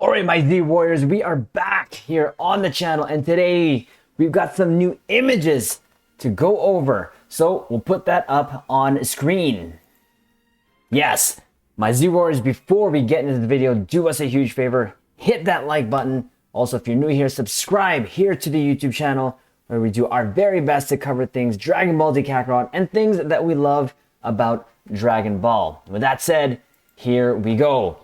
Alright, my Z Warriors, we are back here on the channel, and today we've got some new images to go over. So we'll put that up on screen. Yes, my Z Warriors, before we get into the video, do us a huge favor, hit that like button. Also, if you're new here, subscribe here to the YouTube channel, where we do our very best to cover things Dragon Ball Z Kakarot and things that we love about Dragon Ball. With that said, here we go.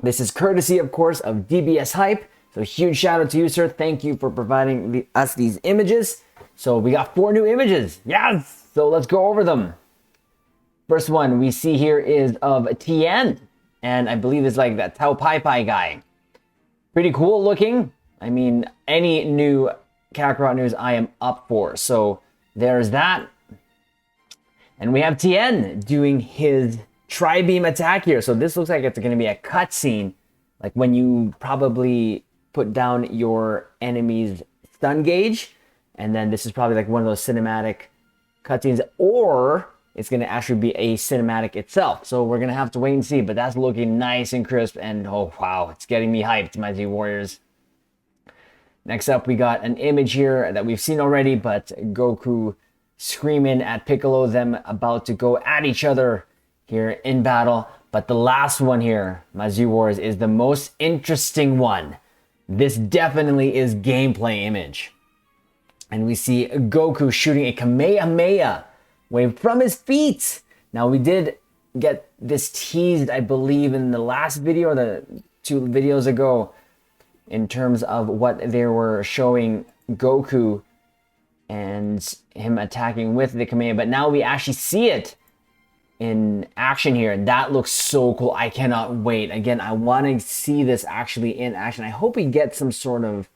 This is courtesy, of course, of DBS Hype. So huge shout out to you, sir. Thank you for providing us these images. So we got 4 new images. Yes! So let's go over them. First one we see here is of Tien. And I believe it's like that Tao Pai Pai guy. Pretty cool looking. I mean, any new Kakarot news I am up for. So there's that. And we have Tien doing his Tri-Beam attack here. So this looks like it's going to be a cutscene, like when you probably put down your enemy's stun gauge, and then this is probably like one of those cinematic cutscenes, or it's going to actually be a cinematic itself. So we're going to have to wait and see, but that's looking nice and crisp, and oh wow, it's getting me hyped, my Z Warriors. Next up, we got an image here that we've seen already, but Goku screaming at Piccolo, them about to go at each other here in battle. But the last one here, my Z Wars, is the most interesting one. This definitely is gameplay image. And we see Goku shooting a Kamehameha wave from his feet. Now we did get this teased, I believe, in the last video or the 2 videos ago, in terms of what they were showing Goku and him attacking with the Kamehameha. But now we actually see it in action here, and that looks so cool. I cannot wait. Again, I want to see this actually in action. I hope we get some sort of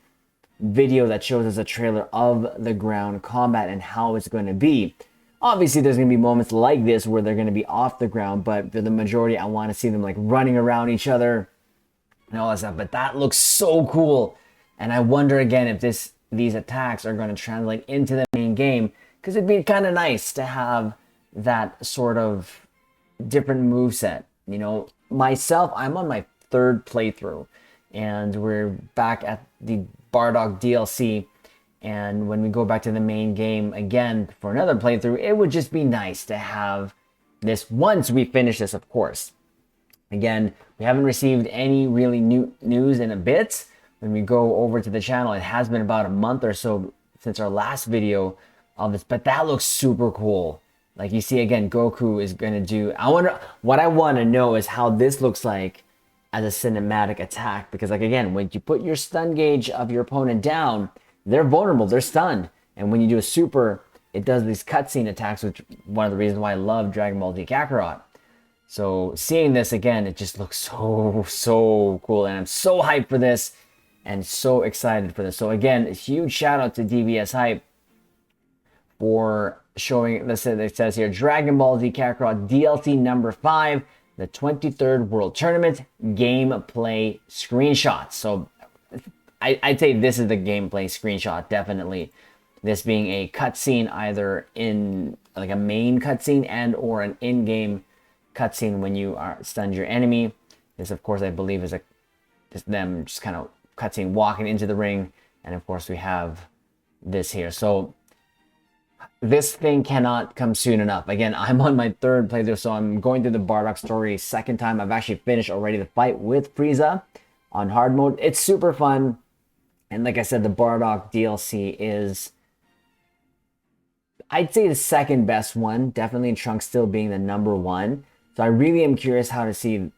video that shows us a trailer of the ground combat and how it's going to be. Obviously, there's going to be moments like this where they're going to be off the ground, but for the majority, I want to see them like running around each other and all that stuff. But that looks so cool, and I wonder again if these attacks are going to translate into the main game, because it'd be kind of nice to have that sort of different moveset. You know, myself, I'm on my 3rd playthrough, and we're back at the Bardock DLC, and when we go back to the main game again for another playthrough, it would just be nice to have this once we finish this, of course. Again, we haven't received any really new news in a bit. When we go over to the channel, it has been about a month or so since our last video of this, but that looks super cool. Like you see, again, Goku is going to do... what I want to know is how this looks like as a cinematic attack. Because, like, again, when you put your stun gauge of your opponent down, they're vulnerable, they're stunned. And when you do a super, it does these cutscene attacks, which one of the reasons why I love Dragon Ball Z Kakarot. So seeing this again, it just looks so cool. And I'm so hyped for this and so excited for this. So again, a huge shout out to DBS Hype for showing, it says here, Dragon Ball Z Kakarot DLC number 5, the 23rd World Tournament gameplay screenshots. So I'd say this is the gameplay screenshot, definitely. This being a cutscene, either in like a main cutscene and or an in-game cutscene when you are stunned your enemy. This, of course, I believe is just them just kind of cutscene walking into the ring, and of course we have this here. So this thing cannot come soon enough. Again, I'm on my 3rd playthrough, so I'm going through the Bardock story 2nd time. I've actually finished already the fight with Frieza on hard mode. It's super fun, and like I said, the Bardock DLC is, I'd say, the 2nd best one. Definitely Trunks still being the number 1. So I really am curious how to see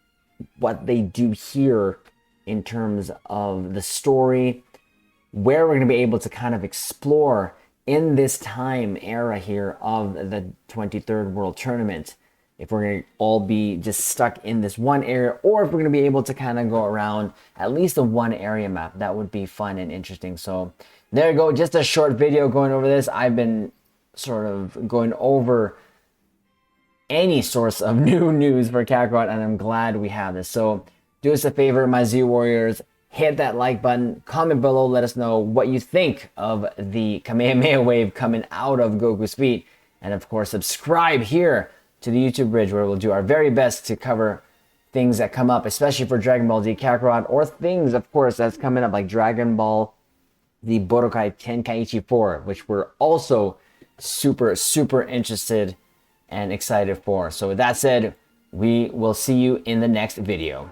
what they do here in terms of the story, where we're going to be able to kind of explore in this time era here of the 23rd World Tournament. If we're going to all be just stuck in this one area, or if we're going to be able to kind of go around at least a 1 area map, that would be fun and interesting. So there you go, just a short video going over this. I've been sort of going over any source of new news for Kakarot, and I'm glad we have this. So do us a favor, my Z Warriors, hit that like button, comment below, let us know what you think of the Kamehameha wave coming out of Goku's feet, and of course subscribe here to the YouTube bridge, where we'll do our very best to cover things that come up, especially for Dragon Ball Z Kakarot, or things, of course, that's coming up like Dragon Ball the Budokai Tenkaichi 4, which we're also super interested and excited for. So with that said, we will see you in the next video.